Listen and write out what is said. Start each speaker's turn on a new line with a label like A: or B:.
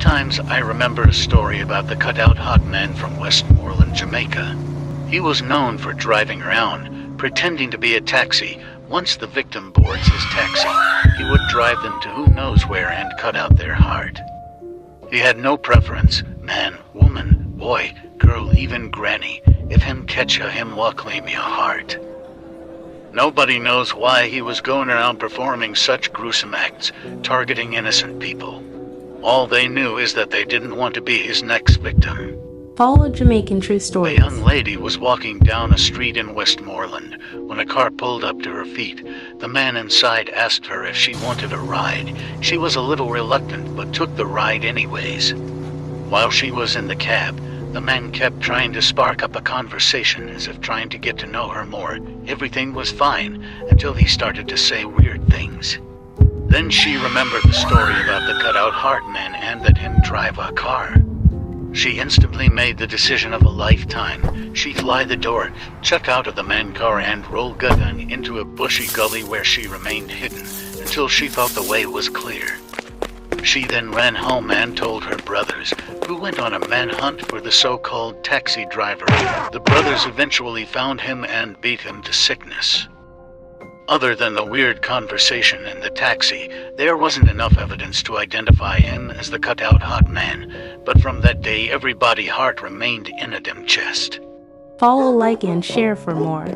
A: Sometimes I remember a story about the cut-out hot man from Westmoreland, Jamaica. He was known for driving around, pretending to be a taxi. Once the victim boards his taxi, he would drive them to who knows where and cut out their heart. He had no preference, man, woman, boy, girl, even granny. If him catch a him wa claim your heart. Nobody knows why he was going around performing such gruesome acts, targeting innocent people. All they knew is that they didn't want to be his next victim.
B: Follow Jamaican True
A: A
B: Stories.
A: young lady was walking down a street in Westmoreland when a car pulled up to her feet. The man inside asked her if she wanted a ride. She was a little reluctant, but took the ride anyways. While she was in the cab, the man kept trying to spark up a conversation as if trying to get to know her more. Everything was fine until he started to say weird things. Then she remembered the story about the cutout heart man and that him drive a car. She instantly made the decision of a lifetime. She fly the door, check out of the man car and roll gun into a bushy gully where she remained hidden until she thought the way was clear. She then ran home and told her brothers, who went on a manhunt for the so-called taxi driver. The brothers eventually found him and beat him to sickness. Other than the weird conversation in the taxi, there wasn't enough evidence to identify him as the cut-out hot man, but from that day everybody's heart remained in a dim chest.
B: Follow, like, and share for more.